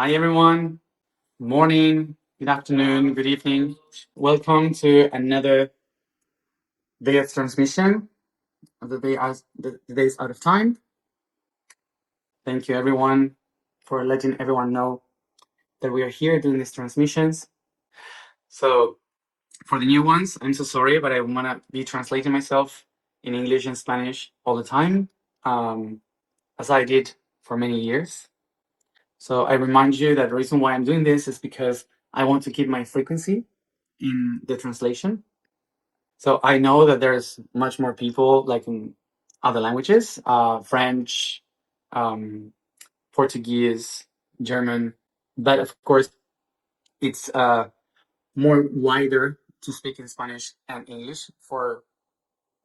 Hi, everyone. Morning, good afternoon, good evening. Welcome to another day of transmission of the days out of time. Thank you, everyone, for letting everyone know that we are here doing these transmissions. So, for the new ones, I'm so sorry, but I want to be translating myself in English and Spanish all the time, as I did for many years. So, I remind you that the reason why I'm doing this is because I want to keep my frequency in the translation. So I know that there's much more people like in other languages, French, um, Portuguese, German, but of course it's more wider to speak in Spanish and English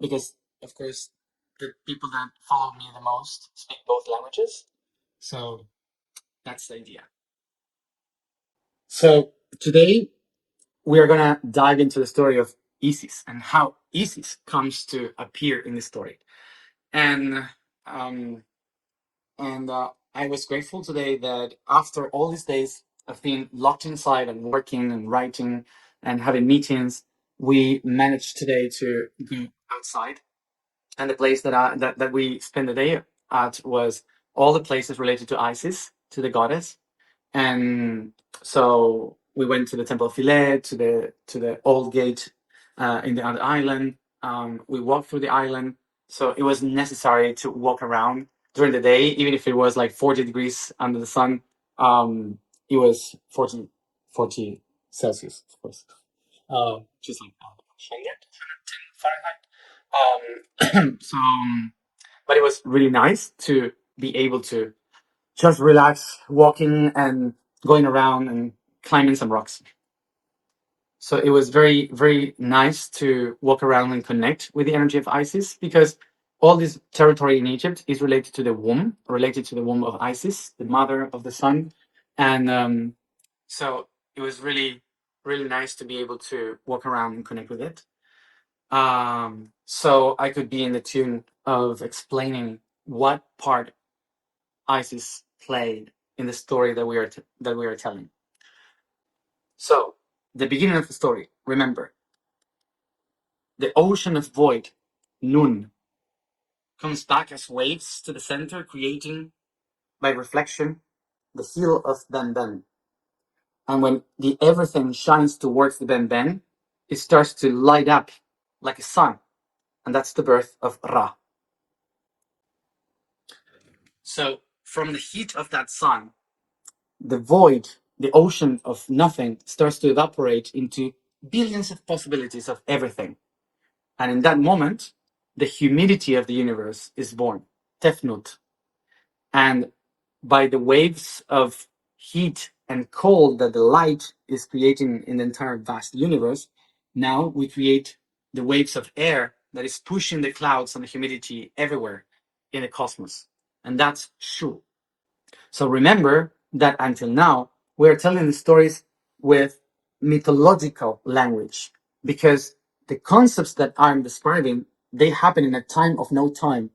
because of course the people that follow me the most speak both languages. So that's the idea. So today we are gonna dive into the story of Isis and how Isis comes to appear in the story. And um, I was grateful today that after all these days of being locked inside and working and writing and having meetings, we managed today to go outside. And the place that we spent the day at was all the places related to Isis, to the goddess. And so we went to the Temple of Philae, to the old gate in the other island. We walked through the island, so it was necessary to walk around during the day, even if it was like 40 degrees under the sun. It was 40 Celsius, of course, just like 110 Fahrenheit. But it was really nice to be able to just relax, walking and going around and climbing some rocks. So it was very, very nice to walk around and connect with the energy of Isis because all this territory in Egypt is related to the womb of Isis, the mother of the sun. And so it was really, really nice to be able to walk around and connect with it. So I could be in the tune of explaining what part Isis played in the story that we are telling. So, the beginning of the story, remember, the ocean of void, Nun, comes back as waves to the center, creating, by reflection, the heel of Ben Ben. And when the everything shines towards the Ben Ben, it starts to light up like a sun. And that's the birth of Ra. So, from the heat of that sun, the void, the ocean of nothing, starts to evaporate into billions of possibilities of everything. And in that moment, the humidity of the universe is born, Tefnut. And by the waves of heat and cold that the light is creating in the entire vast universe, now we create the waves of air that is pushing the clouds and the humidity everywhere in the cosmos. And that's Shu. So remember that until now, we're telling the stories with mythological language because the concepts that I'm describing, they happen in a time of no time,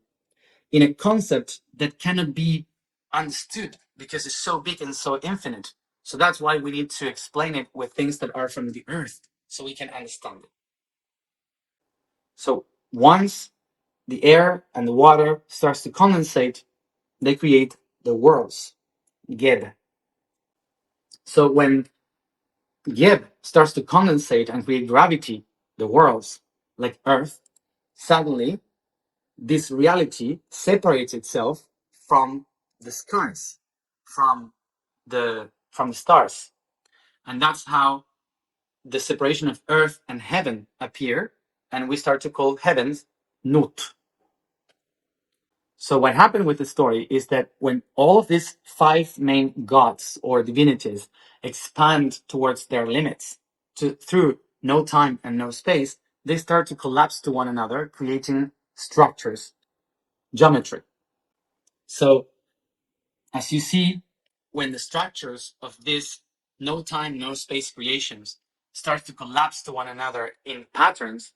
in a concept that cannot be understood because it's so big and so infinite. So that's why we need to explain it with things that are from the earth so we can understand it. So once the air and the water starts to condensate, they create the worlds, Geb. So when Geb starts to condensate and create gravity, the worlds, like Earth, suddenly this reality separates itself from the skies, from the stars. And that's how the separation of Earth and heaven appear, and we start to call heavens Nut. So what happened with the story is that when all of these five main gods or divinities expand towards their limits through no time and no space, they start to collapse to one another, creating structures, geometry. So as you see, when the structures of these no time, no space creations start to collapse to one another in patterns,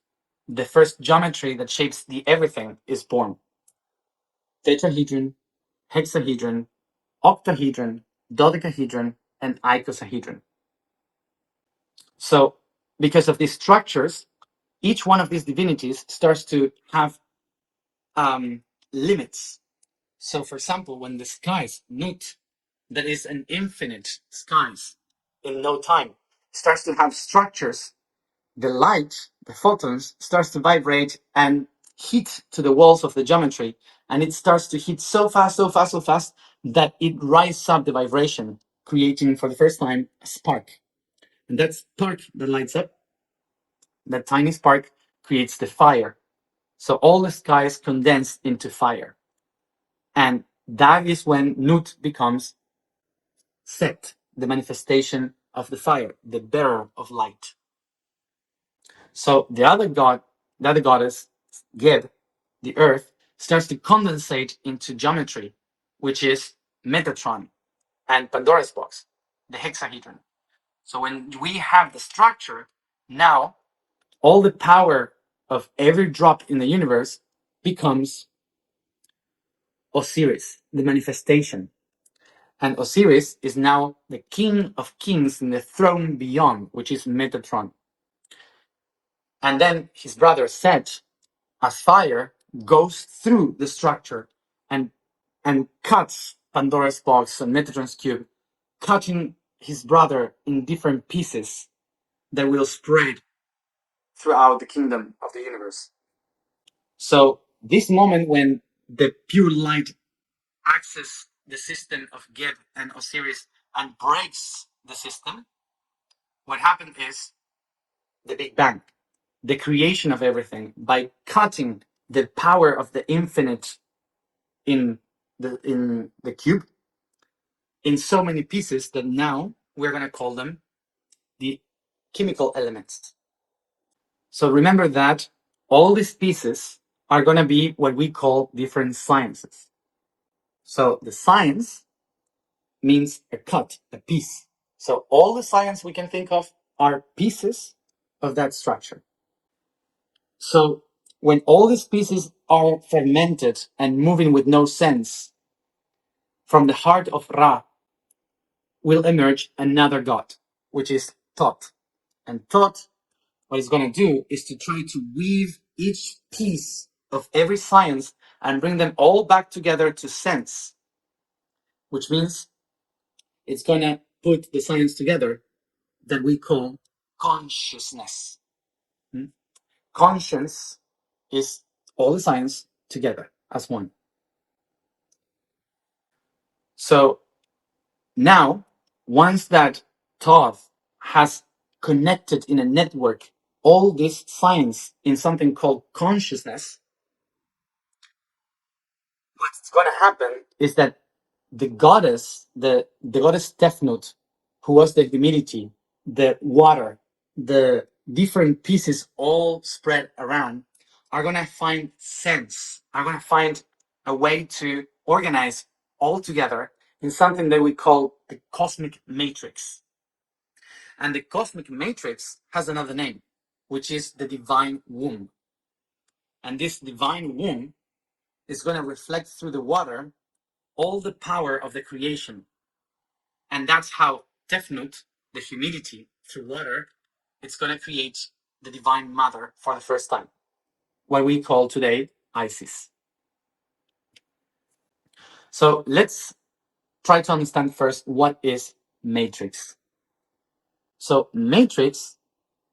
the first geometry that shapes the everything is born. Tetrahedron, hexahedron, octahedron, Dodecahedron, and Icosahedron. So because of these structures, each one of these divinities starts to have limits. So for example, when the skies, Nut, that is an infinite skies in no time, starts to have structures, the light, the photons, starts to vibrate and hit to the walls of the geometry, and it starts to hit so fast, so fast, so fast that it rises up the vibration, creating for the first time a spark. And that spark that lights up, that tiny spark, creates the fire. So all the skies condense into fire. And that is when Nut becomes Set, the manifestation of the fire, the bearer of light. So the other god, the other goddess, Geb, the earth, starts to condensate into geometry, which is Metatron and Pandora's box, the hexahedron. So when we have the structure, now all the power of every drop in the universe becomes Osiris, the manifestation. And Osiris is now the king of kings in the throne beyond, which is Metatron. And then his brother Set, as fire, goes through the structure and cuts Pandora's box and Metatron's cube, cutting his brother in different pieces that will spread throughout the kingdom of the universe. So this moment when the pure light accesses the system of Geb and Osiris and breaks the system, what happened is the Big Bang, the creation of everything by cutting the power of the infinite in the cube in so many pieces that now we're going to call them the chemical elements. So remember that all these pieces are going to be what we call different sciences. So the science means a cut, a piece. So all the science we can think of are pieces of that structure. So when all these pieces are fragmented and moving with no sense, from the heart of Ra will emerge another god, which is Thoth. And Thoth, what it's going to do is to try to weave each piece of every science and bring them all back together to sense, which means it's going to put the science together that we call consciousness. Conscience is all the science together as one. So now, once that Thoth has connected in a network all this science in something called consciousness, what's going to happen is that the goddess, the goddess Tefnut, who was the humidity, the water, the different pieces all spread around, are going to find sense, are going to find a way to organize all together in something that we call the cosmic matrix. And the cosmic matrix has another name, which is the divine womb. And this divine womb is going to reflect through the water all the power of the creation. And that's how Tefnut, the humidity through water, it's going to create the divine mother for the first time, what we call today Isis. So let's try to understand first what is matrix. So matrix,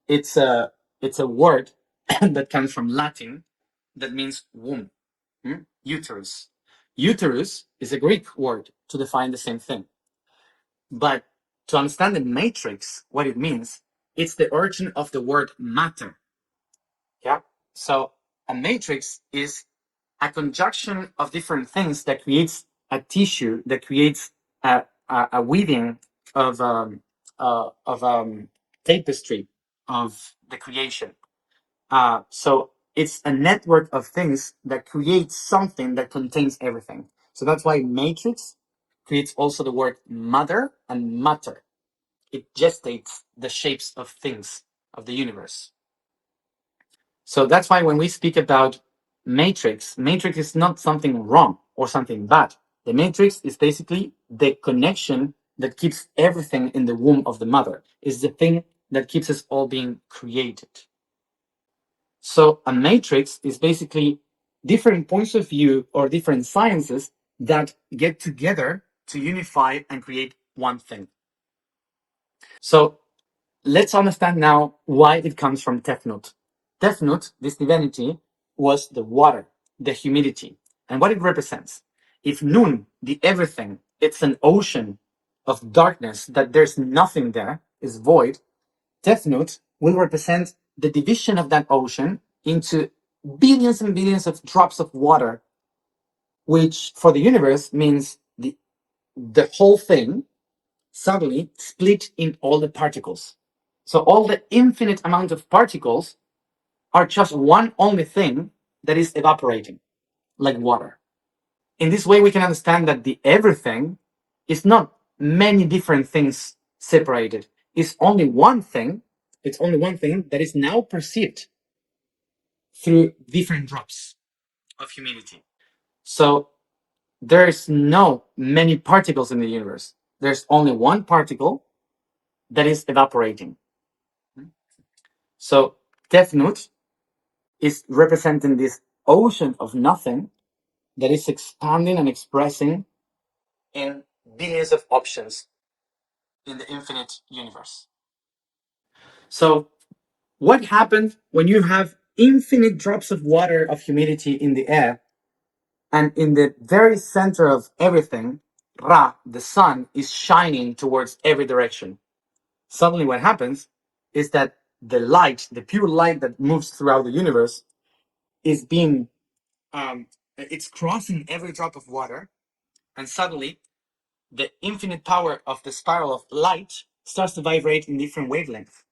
it's a word that comes from Latin that means womb, uterus. Uterus is a Greek word to define the same thing. But to understand the matrix, what it means, it's the origin of the word matter. Yeah. So a matrix is a conjunction of different things that creates a tissue, that creates a weaving of tapestry of the creation. So it's a network of things that creates something that contains everything. So that's why matrix creates also the word mother and matter. It gestates the shapes of things of the universe. So that's why when we speak about matrix is not something wrong or something bad. The matrix is basically the connection that keeps everything in the womb of the mother, is the thing that keeps us all being created. So a matrix is basically different points of view or different sciences that get together to unify and create one thing. So let's understand now why it comes from Tefnut. Tefnut, this divinity, was the water, the humidity, and what it represents. If Nun, the everything, it's an ocean of darkness that there's nothing there, is void, Tefnut will represent the division of that ocean into billions and billions of drops of water, which for the universe means the whole thing suddenly split in all the particles. So all the infinite amount of particles are just one only thing that is evaporating, like water. In this way, we can understand that the everything is not many different things separated. It's only one thing. It's only one thing that is now perceived through different drops of humidity. So there's no many particles in the universe. There's only one particle that is evaporating. So Tefnut is representing this ocean of nothing that is expanding and expressing in billions of options in the infinite universe. So what happens when you have infinite drops of water of humidity in the air, and in the very center of everything, Ra, the sun, is shining towards every direction? Suddenly what happens is that the light, the pure light that moves throughout the universe, is being it's crossing every drop of water, and suddenly the infinite power of the spiral of light starts to vibrate in different wavelengths.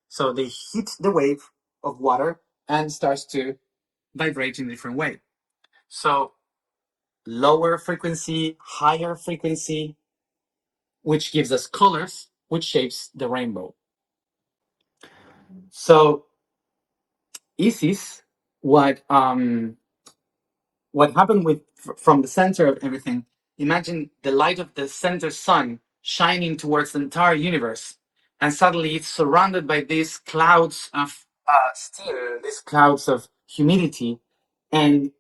So they hit the wave of water and starts to vibrate in a different way. So lower frequency, higher frequency, which gives us colors, which shapes the rainbow. So Isis, what happened with from the center of everything, imagine the light of the center sun shining towards the entire universe, and suddenly it's surrounded by these clouds of steam, these clouds of humidity, and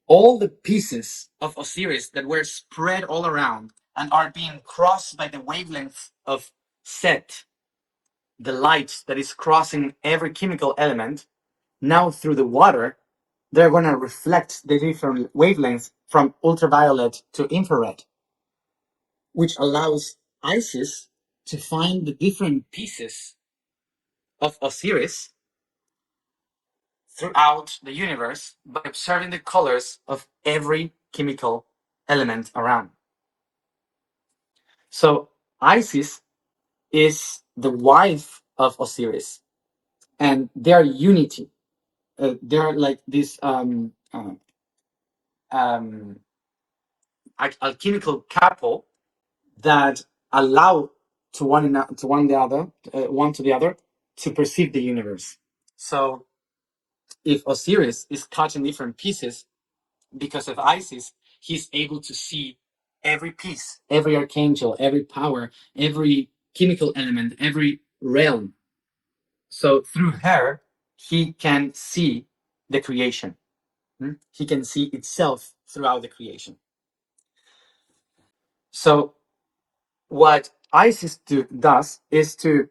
all the pieces of Osiris that were spread all around and are being crossed by the wavelength of Set, the light that is crossing every chemical element, now through the water, they're going to reflect the different wavelengths from ultraviolet to infrared, which allows Isis to find the different pieces of Osiris throughout the universe by observing the colors of every chemical element around. So Isis is the wife of Osiris, and they're unity. They're like this alchemical couple that allow to one to the other to perceive the universe. So if Osiris is cut in different pieces because of Isis, he's able to see every piece, every archangel, every power, every chemical element, every realm. So through her, he can see the creation. He can see itself throughout the creation. So what Isis does is to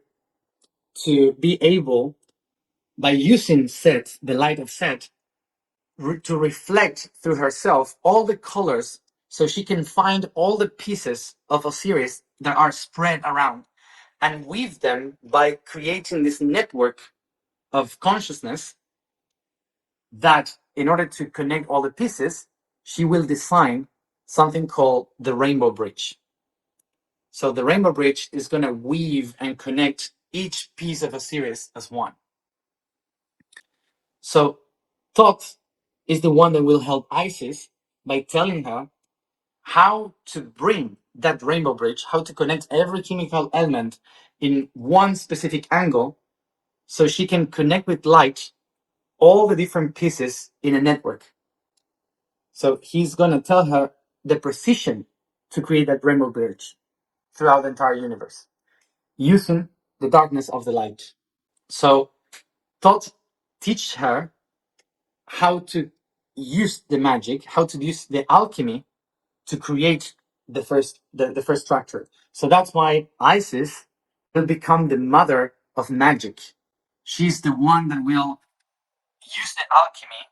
be able, by using Set, the light of Set, to reflect through herself all the colors, so she can find all the pieces of Osiris that are spread around and weave them by creating this network of consciousness that, in order to connect all the pieces, she will design something called the rainbow bridge. So the rainbow bridge is going to weave and connect each piece of Osiris as one. So Thoth is the one that will help Isis by telling her how to bring that rainbow bridge, how to connect every chemical element in one specific angle, so she can connect with light all the different pieces in a network. So he's going to tell her the precision to create that rainbow bridge. throughout the entire universe using the darkness of the light. So Thoth teach her how to use the magic, how to use the alchemy to create the first structure. So that's why Isis will become the mother of magic. She's the one that will use the alchemy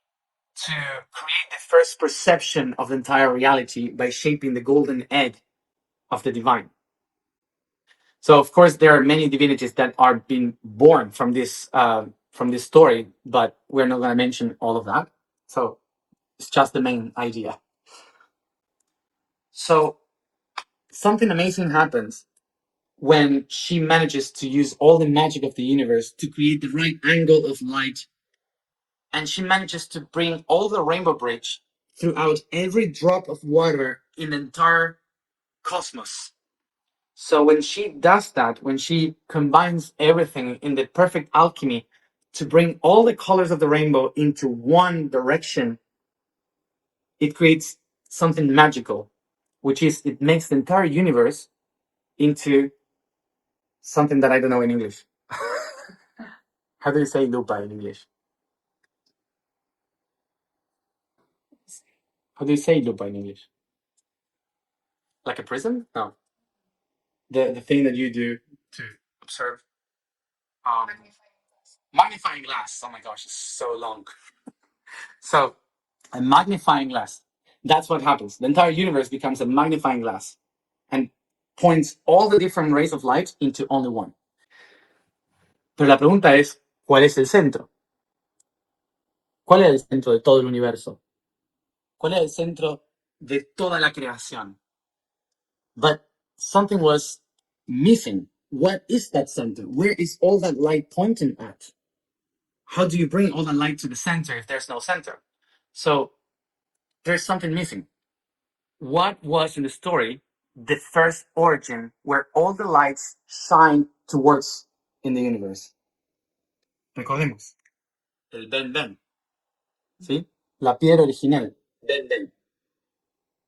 to create the first perception of the entire reality by shaping the golden egg of the divine. So of course there are many divinities that are being born from this story, but we're not going to mention all of that. So it's just the main idea. So something amazing happens when she manages to use all the magic of the universe to create the right angle of light, and she manages to bring all the rainbow bridge throughout every drop of water in the entire cosmos. So when she does that, when she combines everything in the perfect alchemy to bring all the colors of the rainbow into one direction, it creates something magical, which is it makes the entire universe into something that I don't know in English. How do you say lupa in English? How do you say lupa in English? Like a prism? No. The thing that you do to observe. Um, magnifying glass. Oh my gosh, it's so long. So a magnifying glass. That's what happens. The entire universe becomes a magnifying glass and points all the different rays of light into only one. Pero la pregunta es, ¿cuál es el centro? ¿Cuál es el centro de todo el universo? ¿Cuál es el centro de toda la creación? But something was missing. What is that center? Where is all that light pointing at? How do you bring all the light to the center if there's no center? So there's something missing. What was in the story the first origin where all the lights shine towards in the universe? Recordemos. El Ben Ben. ¿Sí? La piedra original. Ben Ben.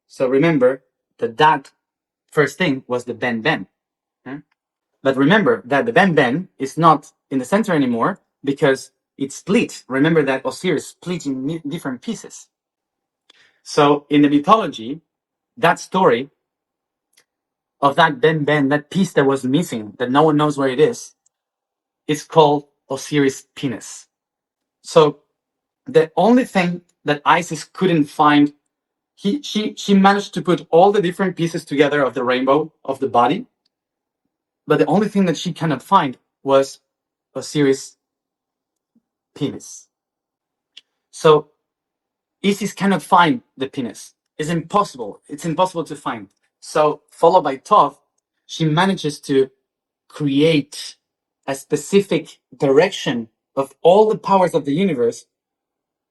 So remember that first thing was the Ben Ben. But remember that the Ben Ben is not in the center anymore because it split. Remember that Osiris split in different pieces. So in the mythology, that story of that Ben Ben, that piece that was missing, that no one knows where it is called Osiris' penis. So the only thing that Isis couldn't find, she managed to put all the different pieces together of the rainbow of the body, but the only thing that she cannot find was Osiris' penis. So Isis cannot find the penis. It's impossible. It's impossible to find. So followed by Thoth, she manages to create a specific direction of all the powers of the universe,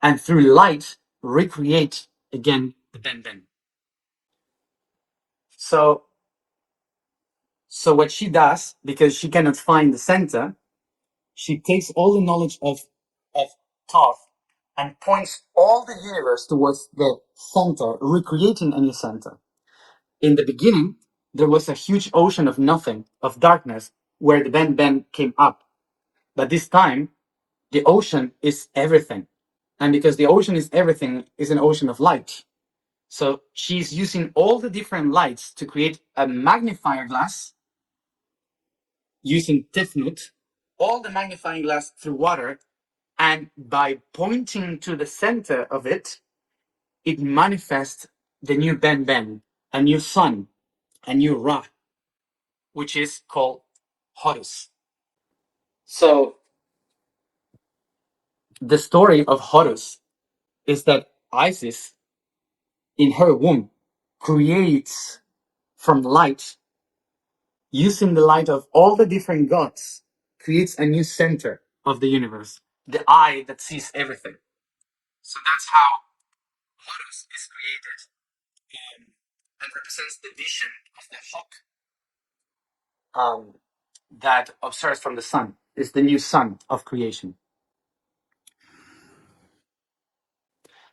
and through light recreate again the Ben Ben. So what she does, because she cannot find the center, she takes all the knowledge of Thoth and points all the universe towards the center, recreating a new center. In the beginning, there was a huge ocean of nothing, of darkness, where the Ben Ben came up. But this time, the ocean is everything. And because the ocean is everything, is an ocean of light. So she's using all the different lights to create a magnifier glass using Tefnut, all the magnifying glass through water, and by pointing to the center of it, it manifests the new Ben Ben, a new sun, a new Ra, which is called Horus. So the story of Horus is that Isis, in her womb, creates from light, using the light of all the different gods, creates a new center of the universe, the eye that sees everything. So that's how Horus is created, and represents the vision of the hawk that observes from the sun. Is the new sun of creation.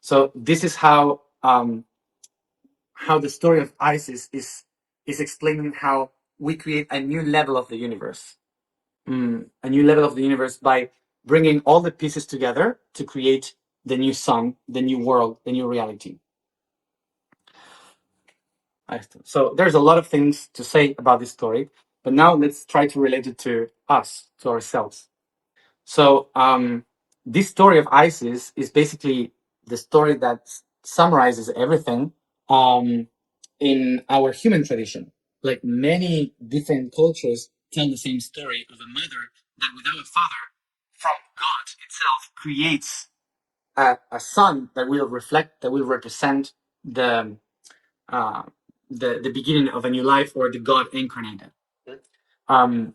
So this is how the story of Isis is explaining how we create a new level of the universe. A new level of the universe by bringing all the pieces together to create the new sun, the new world, the new reality. So there's a lot of things to say about this story, but now let's try to relate it to us, to ourselves. So this story of Isis is basically the story that summarizes everything in our human tradition. Like many different cultures tell the same story of a mother that without a father from God itself creates a son that will reflect, that will represent the uh, the beginning of a new life, or the God incarnated. Um,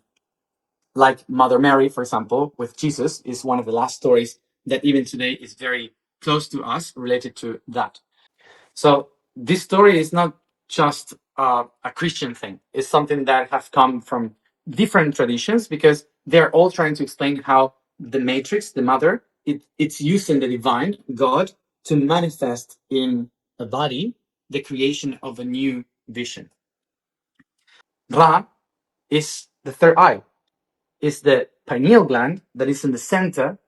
like Mother Mary, for example, with Jesus, is one of the last stories that even today is very close to us, related to that. So this story is not just a Christian thing. It's something that has come from different traditions, because they're all trying to explain how the matrix, the mother, it's using the divine, God, to manifest in a body the creation of a new vision. Ra is the third eye, is the pineal gland that is in the center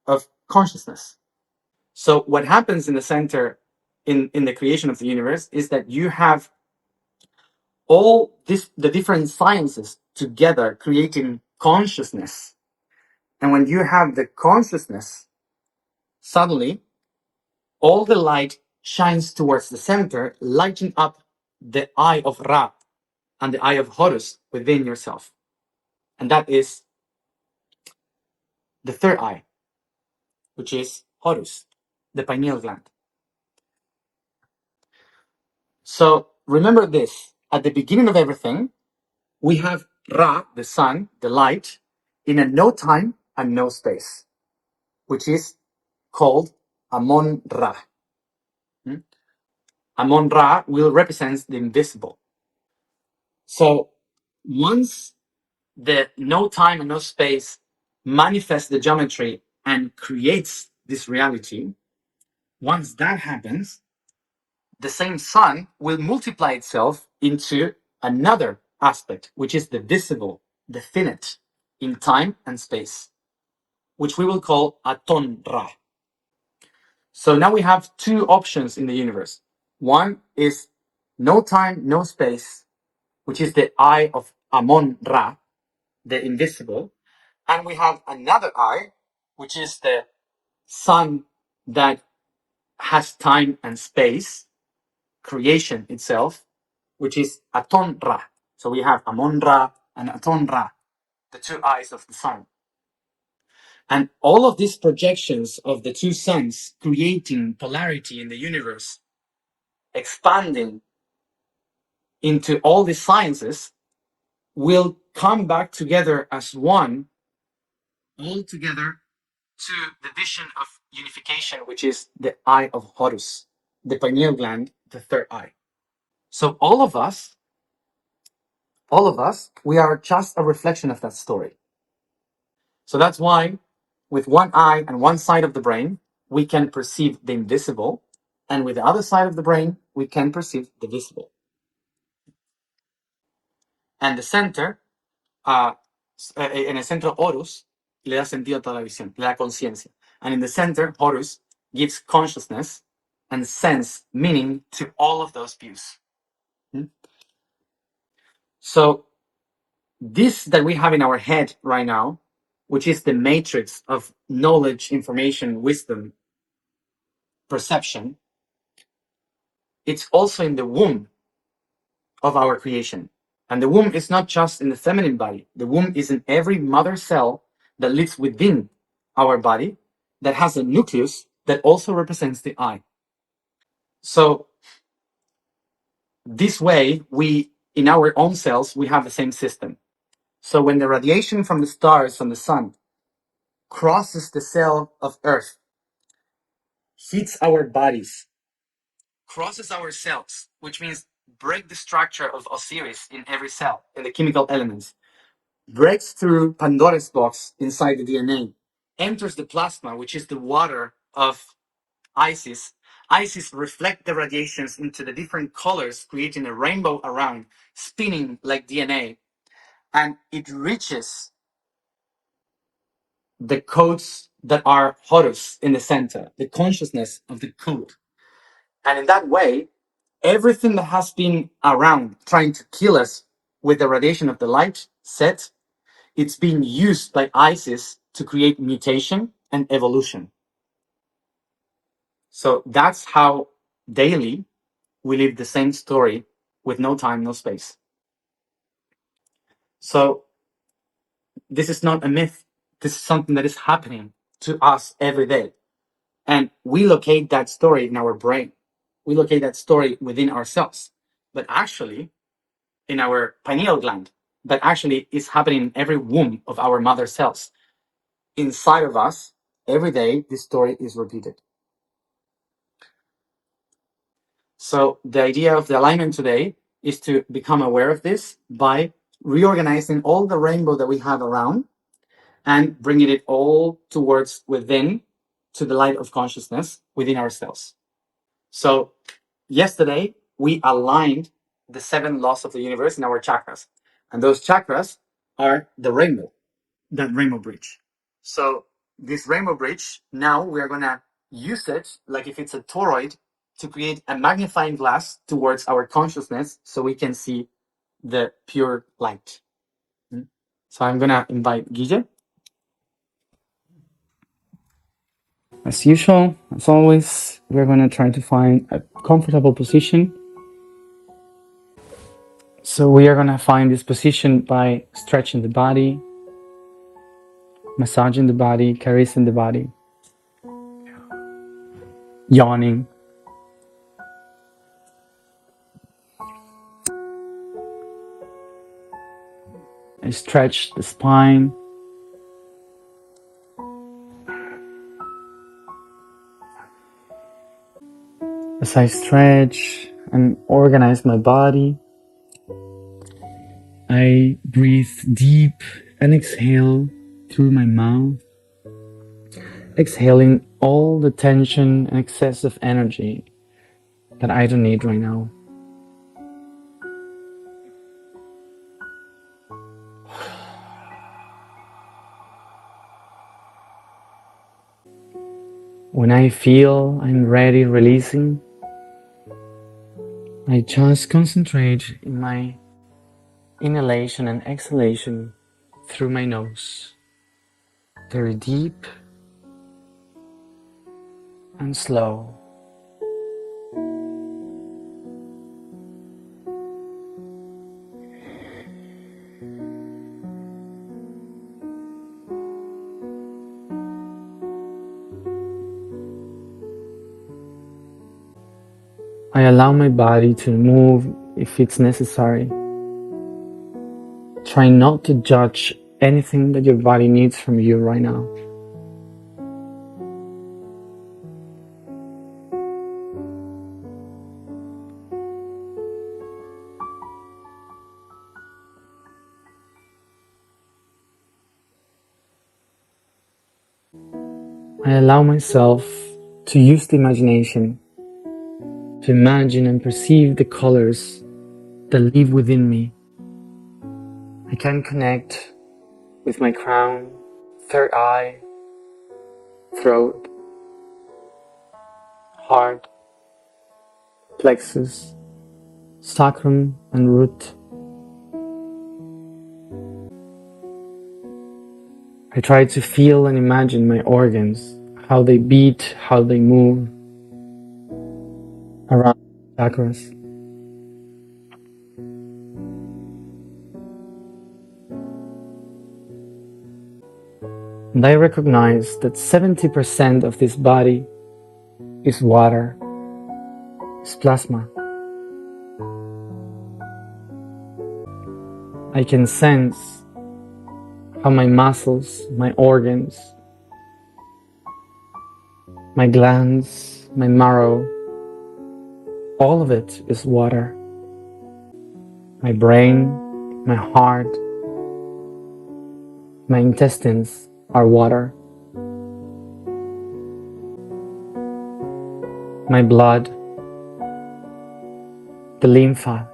of consciousness. So what happens in the center in the creation of the universe is that you have all the different sciences together creating consciousness. And when you have the consciousness, suddenly all the light shines towards the center, lighting up the eye of Ra and the eye of Horus within yourself. And that is the third eye, which is Horus, the pineal gland. So remember this, at the beginning of everything, we have Ra, the sun, the light, in a no time and no space, which is called Amon Ra. Amon Ra will represent the invisible. So once the no time and no space manifests the geometry and creates this reality, once that happens, the same sun will multiply itself into another aspect, which is the visible, the finite, in time and space, which we will call Aton Ra. So now we have two options in the universe. One is no time, no space, which is the eye of Amon Ra, the invisible. And we have another eye, which is the sun that has time and space, creation itself, which is Aton Ra. So we have Amon Ra and Aton Ra, the two eyes of the sun. And all of these projections of the two suns creating polarity in the universe, expanding into all the sciences, will come back together as one, all together, to the vision of unification, which is the eye of Horus, the pineal gland, the third eye. So all of us, we are just a reflection of that story. So that's why with one eye and one side of the brain, we can perceive the invisible, and with the other side of the brain, we can perceive the visible. And the center, en el centro Horus, le da sentido a toda la visión, le da conciencia. And in the center, Horus gives consciousness and sense, meaning to all of those views. So this that we have in our head right now, which is the matrix of knowledge, information, wisdom, perception, it's also in the womb of our creation. And the womb is not just in the feminine body. The womb is in every mother cell that lives within our body, that has a nucleus that also represents the eye. So this way, we, in our own cells, we have the same system. So when the radiation from the stars, from the sun, crosses the cell of Earth, hits our bodies, crosses our cells, which means break the structure of Osiris in every cell, in the chemical elements, breaks through Pandora's box inside the DNA, enters the plasma, which is the water of Isis, Ices reflect the radiations into the different colors, creating a rainbow around, spinning like DNA. And it reaches the codes that are Horus in the center, the consciousness of the code. And in that way, everything that has been around trying to kill us with the radiation of the light set, it's being used by Isis to create mutation and evolution. So that's how daily we live the same story with no time, no space. So this is not a myth. This is something that is happening to us every day. And we locate that story in our brain. We locate that story within ourselves, but actually in our pineal gland, but actually it's happening in every womb of our mother cells. Inside of us, every day, this story is repeated. So the idea of the alignment today is to become aware of this by reorganizing all the rainbow that we have around and bringing it all towards within to the light of consciousness within ourselves. So yesterday, we aligned the 7 laws of the universe in our chakras. And those chakras are the rainbow, that rainbow bridge. So this rainbow bridge, now we're going to use it like if it's a toroid to create a magnifying glass towards our consciousness so we can see the pure light. So I'm going to invite Guille. As usual, as always, we're going to try to find a comfortable position. So we are going to find this position by stretching the body, massaging the body, caressing the body, yawning. I stretch the spine. As I stretch and organize my body, I breathe deep and exhale through my mouth, exhaling all the tension and excessive energy that I don't need right now. When I feel I'm ready releasing, I just concentrate in my inhalation and exhalation through my nose, very deep and slow. I allow my body to move if it's necessary. Try not to judge anything that your body needs from you right now. I allow myself to use the imagination to imagine and perceive the colors that live within me. I can connect with my crown, third eye, throat, heart, plexus, sacrum, and root. I try to feel and imagine my organs, how they beat, how they move around the chakras. And I recognize that 70% of this body is water, is plasma. I can sense how my muscles, my organs, my glands, my marrow, all of it is water. My brain, my heart, my intestines are water. my blood, the lympha,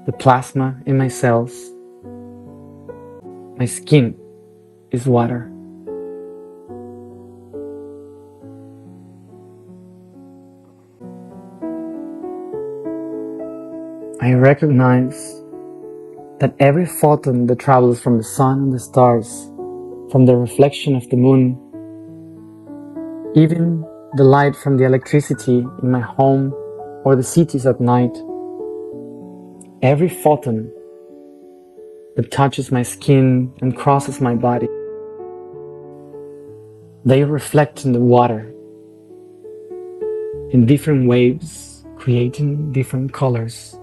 the plasma in my cells. My skin is water. I recognize that every photon that travels from the sun and the stars, from the reflection of the moon, even the light from the electricity in my home or the cities at night, every photon that touches my skin and crosses my body, they reflect in the water in different waves, creating different colors.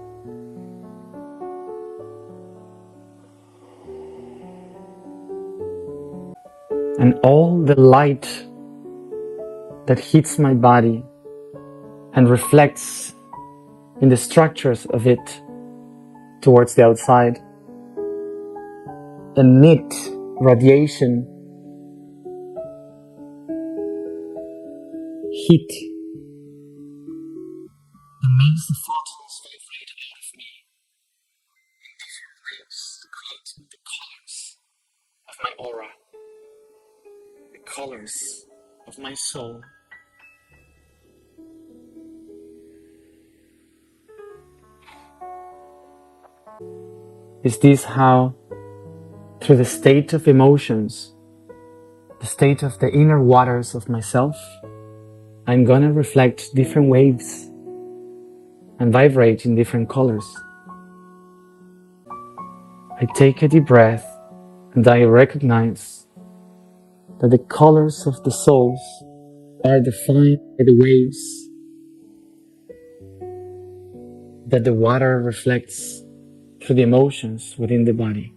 And all the light that hits my body and reflects in the structures of it towards the outside emit radiation, heat, that makes the photons vibrate out of me in different waves to create the colors of my aura, the colors of my soul. Is this how, through the state of emotions, the state of the inner waters of myself, I'm gonna reflect different waves and vibrate in different colors? I take a deep breath and I recognize that the colors of the souls are defined by the waves that the water reflects through the emotions within the body.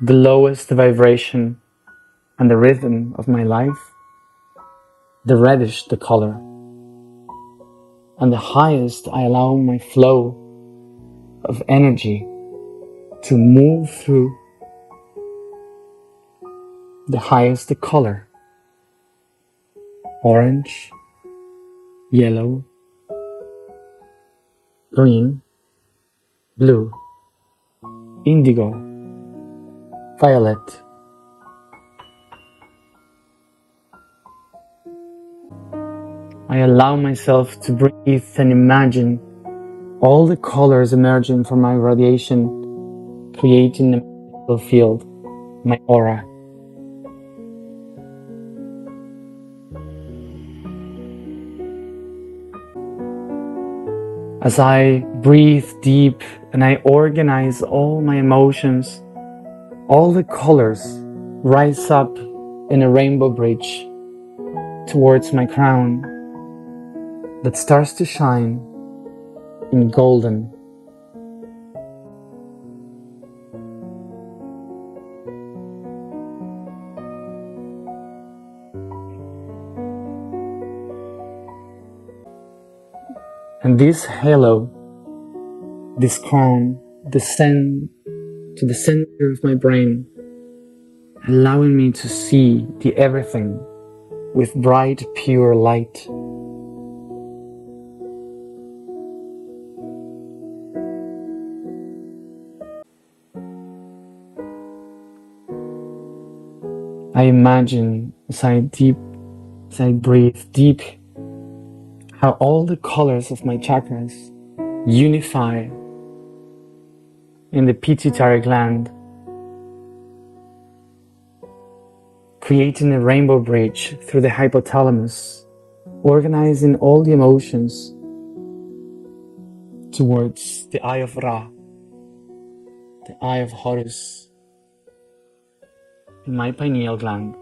The lowest the vibration and the rhythm of my life, the reddish the color, and the highest I allow my flow of energy to move through, the highest the color, orange, yellow, green, blue, indigo, violet. I allow myself to breathe and imagine all the colors emerging from my radiation, creating a magical field, my aura. As I breathe deep and I organize all my emotions, all the colors rise up in a rainbow bridge towards my crown that starts to shine in golden. And this halo, this crown, descend to the center of my brain, allowing me to see the everything with bright, pure light. I imagine as I breathe deep, how all the colors of my chakras unify in the pituitary gland, creating a rainbow bridge through the hypothalamus, organizing all the emotions towards the eye of Ra, the eye of Horus, in my pineal gland.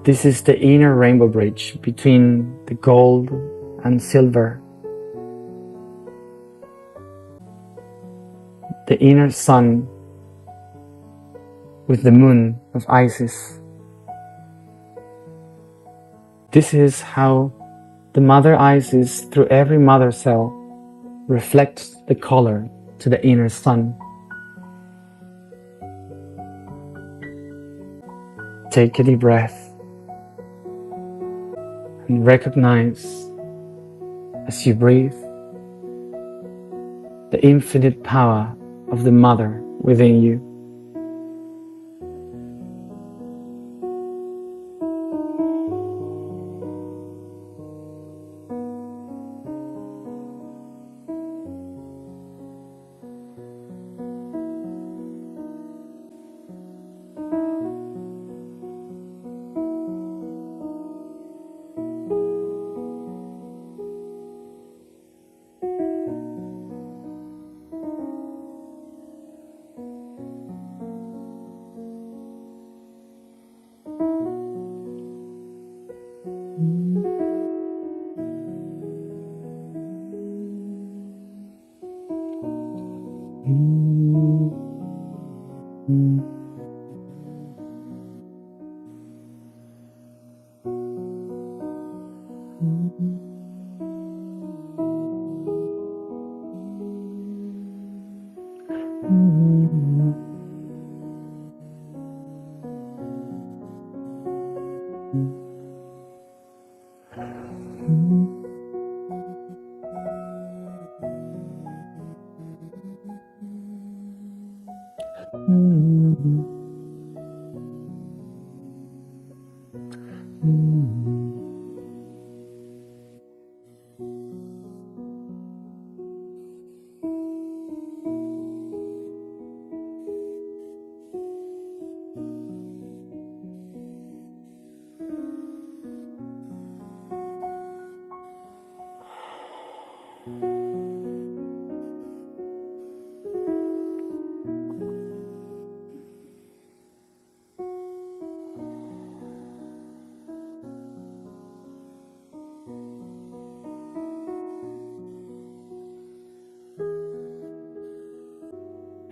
This is the inner rainbow bridge between the gold and silver, the inner sun with the moon of Isis. This is how the mother Isis, through every mother cell, reflects the color to the inner sun. Take a deep breath and recognize as you breathe the infinite power of the mother within you.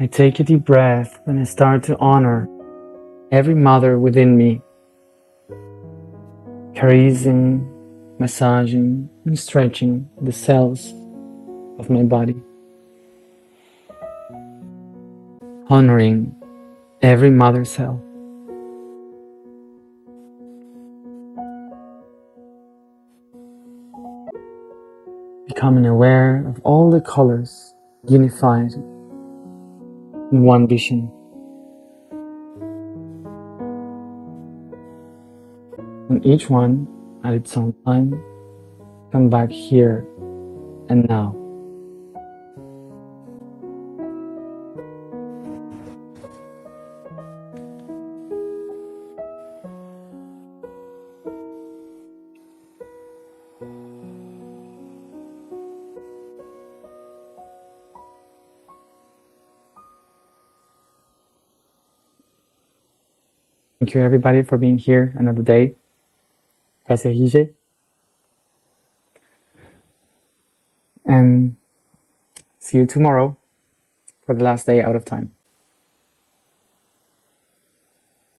I take a deep breath and I start to honor every mother within me, caressing, massaging, and stretching the cells of my body, honoring every mother cell, becoming aware of all the colors unified in one vision. And each one, at its own time, come back here and now. Thank you everybody for being here another day. Gracias, Guille. And see you tomorrow for the last day out of time.